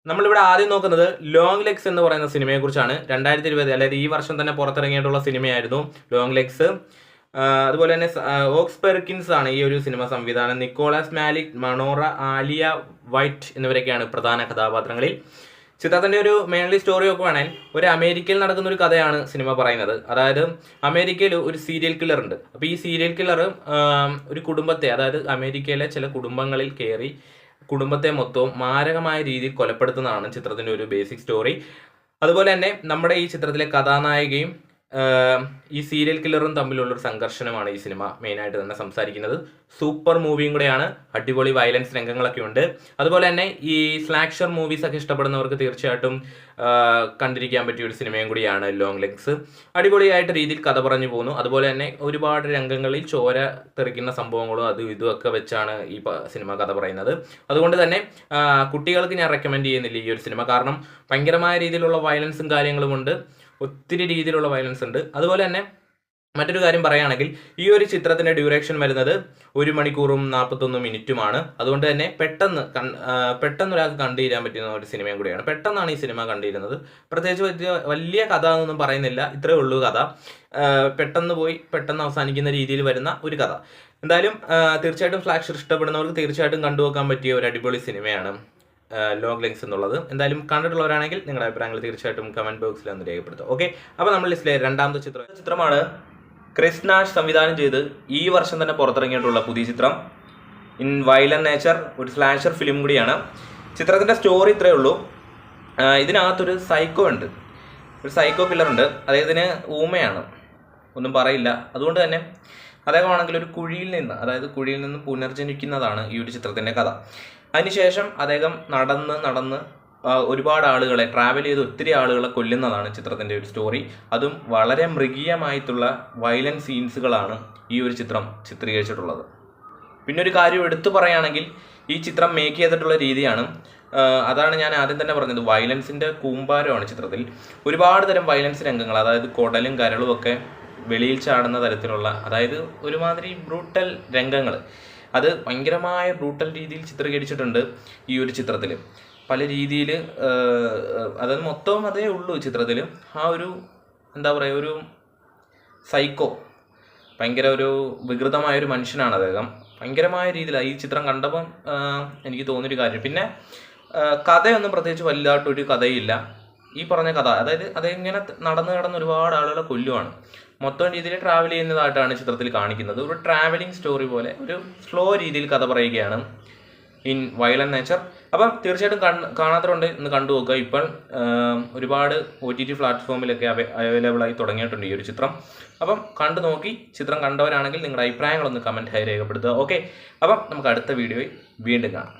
നമ്മളിവിടെ ആദ്യം നോക്കുന്നത് ലോങ് ലെഗ്സ് എന്ന് പറയുന്ന സിനിമയെക്കുറിച്ചാണ്. 2020 അതായത് ഈ വർഷം തന്നെ പുറത്തിറങ്ങിയിട്ടുള്ള സിനിമയായിരുന്നു ലോങ് ലെഗ്സ്. അതുപോലെ തന്നെ ഓക്സ് പെർക്കിൻസ് ആണ് ഈ ഒരു സിനിമ സംവിധാനം. Nicholas Malik, minora, Alia white എന്നിവരൊക്കെയാണ് പ്രധാന കഥാപാത്രങ്ങളിൽ. ചിത്രത്തിൻ്റെ ഒരു മെയിൻലി സ്റ്റോറി ഒക്കെ വേണേൽ ഒരു അമേരിക്കയിൽ നടക്കുന്ന ഒരു കഥയാണ് സിനിമ പറയുന്നത്. അതായത് അമേരിക്കയിൽ ഒരു സീരിയൽ കില്ലർ ഉണ്ട്. അപ്പോൾ ഈ സീരിയൽ കില്ലർ ഒരു കുടുംബത്തെ, അതായത് അമേരിക്കയിലെ ചില കുടുംബങ്ങളിൽ കയറി കുടുംബത്തെ മൊത്തവും മാരകമായ രീതിയിൽ കൊലപ്പെടുത്തുന്നതാണ് ചിത്രത്തിൻ്റെ ഒരു ബേസിക് സ്റ്റോറി. അതുപോലെ തന്നെ നമ്മുടെ ഈ ചിത്രത്തിലെ കഥാനായികയും ഈ സീരിയൽ കില്ലറും തമ്മിലുള്ളൊരു സംഘർഷണമാണ് ഈ സിനിമ മെയിനായിട്ട് തന്നെ സംസാരിക്കുന്നത്. സൂപ്പർ മൂവിയും കൂടെയാണ്, അടിപൊളി വയലൻസ് രംഗങ്ങളൊക്കെ ഉണ്ട്. അതുപോലെ തന്നെ ഈ സ്ലാക്ഷർ മൂവീസ് ഒക്കെ ഇഷ്ടപ്പെടുന്നവർക്ക് തീർച്ചയായിട്ടും കണ്ടിരിക്കാൻ പറ്റിയ ഒരു സിനിമയും കൂടിയാണ് ലോങ് ലെഗ്സ്. അടിപൊളിയായിട്ട് രീതിയിൽ കഥ പറഞ്ഞു പോകുന്നു. അതുപോലെ തന്നെ ഒരുപാട് രംഗങ്ങളിൽ ചോര തെറിക്കുന്ന സംഭവങ്ങളും അതും ഇതും ഒക്കെ വെച്ചാണ് ഈ സിനിമ കഥ പറയുന്നത്. അതുകൊണ്ട് തന്നെ കുട്ടികൾക്ക് ഞാൻ റെക്കമെൻഡ് ചെയ്യുന്നില്ല ഈ ഒരു സിനിമ. കാരണം ഭയങ്കരമായ രീതിയിലുള്ള വയലൻസും കാര്യങ്ങളും ഉണ്ട്, ഒത്തിരി രീതിയിലുള്ള വയലൻസ് ഉണ്ട്. അതുപോലെ തന്നെ മറ്റൊരു കാര്യം പറയുകയാണെങ്കിൽ ഈ ഒരു ചിത്രത്തിൻ്റെ ഡ്യൂറേഷൻ വരുന്നത് 1 മണിക്കൂറും 41 മിനിറ്റുമാണ്. അതുകൊണ്ട് തന്നെ പെട്ടെന്ന് ഒരാൾക്ക് കണ്ടുതീരാൻ പറ്റുന്ന ഒരു സിനിമയും കൂടിയാണ്. പെട്ടെന്നാണ് ഈ സിനിമ കണ്ടിരുന്നത്. പ്രത്യേകിച്ച് വലിയ കഥ എന്നൊന്നും പറയുന്നില്ല, ഇത്രയേ ഉള്ളൂ കഥ. പെട്ടെന്ന് പോയി പെട്ടെന്ന് അവസാനിക്കുന്ന രീതിയിൽ വരുന്ന ഒരു കഥ. എന്തായാലും തീർച്ചയായിട്ടും സ്ലാഷർ ഇഷ്ടപ്പെടുന്നവർക്ക് തീർച്ചയായിട്ടും കണ്ടുവെക്കാൻ പറ്റിയ ഒരു അടിപൊളി സിനിമയാണ് ലോങ് ലെഗ്സ് എന്നുള്ളത്. എന്തായാലും കണ്ടിട്ടുള്ളവരാണെങ്കിൽ നിങ്ങളുടെ അഭിപ്രായങ്ങൾ തീർച്ചയായിട്ടും കമൻറ്റ് ബോക്സിൽ ഒന്ന് രേഖപ്പെടുത്തുക. ഓക്കെ, അപ്പോൾ നമ്മൾ ലിസ്റ്റിലെ രണ്ടാമത്തെ ചിത്രമാണ് ക്രിസ് നാഷ് സംവിധാനം ചെയ്ത് ഈ വർഷം തന്നെ പുറത്തിറങ്ങിയിട്ടുള്ള പുതിയ ചിത്രം ഇൻ വയലന്റ് നേച്ചർ. ഒരു സ്ലാഷർ ഫിലിം കൂടിയാണ്. ചിത്രത്തിൻ്റെ സ്റ്റോറി ഇത്രയേ ഉള്ളൂ. ഇതിനകത്തൊരു സൈക്കോ ഉണ്ട്, ഒരു സൈക്കോ കില്ലർ ഉണ്ട്. അദ്ദേഹത്തിന് ഊമയാണ്, ഒന്നും പറയില്ല. അതുകൊണ്ട് തന്നെ അദ്ദേഹമാണെങ്കിൽ ഒരു കുഴിയിൽ നിന്ന് പുനർജനിക്കുന്നതാണ് ഈ ഒരു ചിത്രത്തിൻ്റെ കഥ. അതിനുശേഷം അദ്ദേഹം നടന്ന് ഒരുപാട് ആളുകളെ ട്രാവൽ ചെയ്ത് ഒത്തിരി ആളുകളെ കൊല്ലുന്നതാണ് ചിത്രത്തിൻ്റെ ഒരു സ്റ്റോറി. അതും വളരെ മൃഗീയമായിട്ടുള്ള വയലൻസ് സീൻസുകളാണ് ഈ ഒരു ചിത്രം ചിത്രീകരിച്ചിട്ടുള്ളത്. പിന്നെ ഒരു കാര്യം എടുത്തു പറയുകയാണെങ്കിൽ ഈ ചിത്രം മേക്ക് ചെയ്തിട്ടുള്ള രീതിയാണ്. അതാണ് ഞാൻ ആദ്യം തന്നെ പറഞ്ഞത്, വയലൻസിൻ്റെ കൂമ്പാരമാണ് ചിത്രത്തിൽ. ഒരുപാട് തരം വയലൻസ് രംഗങ്ങൾ, അതായത് കുടലും കരളും ഒക്കെ വെളിയിൽ ചാടുന്ന തരത്തിലുള്ള, അതായത് ഒരുമാതിരി ബ്രൂട്ടൽ രംഗങ്ങൾ, അത് ഭയങ്കരമായ ബ്രൂട്ടൽ രീതിയിൽ ചിത്രീകരിച്ചിട്ടുണ്ട് ഈ ഒരു ചിത്രത്തിൽ. പല രീതിയിൽ, അതായത് മൊത്തം അതേ ഉള്ളൂ ചിത്രത്തിൽ. ആ ഒരു എന്താ പറയുക, ഒരു സൈക്കോ, ഭയങ്കര ഒരു വികൃതമായൊരു മനുഷ്യനാണ് അദ്ദേഹം. ഭയങ്കരമായ രീതിയിലാണ് ഈ ചിത്രം കണ്ടപ്പം എനിക്ക് തോന്നിയൊരു കാര്യം. പിന്നെ കഥയൊന്നും പ്രത്യേകിച്ച് വലുതായിട്ടൊരു കഥയില്ല. ഈ പറഞ്ഞ കഥ, അതായത് അതിങ്ങനെ നടന്ന് ഒരുപാട് ആളുകളെ കൊല്ലുവാണ്. മൊത്തം രീതിയിൽ ട്രാവൽ ചെയ്യുന്നതായിട്ടാണ് ചിത്രത്തിൽ കാണിക്കുന്നത്. ഒരു ട്രാവലിംഗ് സ്റ്റോറി പോലെ ഒരു സ്ലോ രീതിയിൽ കഥ പറയുകയാണ് ഇൻ വയലന്റ് നേച്ചർ. അപ്പം തീർച്ചയായിട്ടും കാണാത്തവരുണ്ട് ഇന്ന് കണ്ടു നോക്കുക. ഇപ്പോൾ ഒരുപാട് OTT പ്ലാറ്റ്ഫോമിലൊക്കെ അവൈലബിൾ ആയി തുടങ്ങിയിട്ടുണ്ട് ഈ ഒരു ചിത്രം. അപ്പം കണ്ടു നോക്കി ചിത്രം കണ്ടവരാണെങ്കിൽ നിങ്ങളുടെ അഭിപ്രായങ്ങളൊന്ന് കമൻറ്റായി രേഖപ്പെടുത്തുക. ഓക്കെ, അപ്പം നമുക്ക് അടുത്ത വീഡിയോയിൽ വീണ്ടും കാണാം.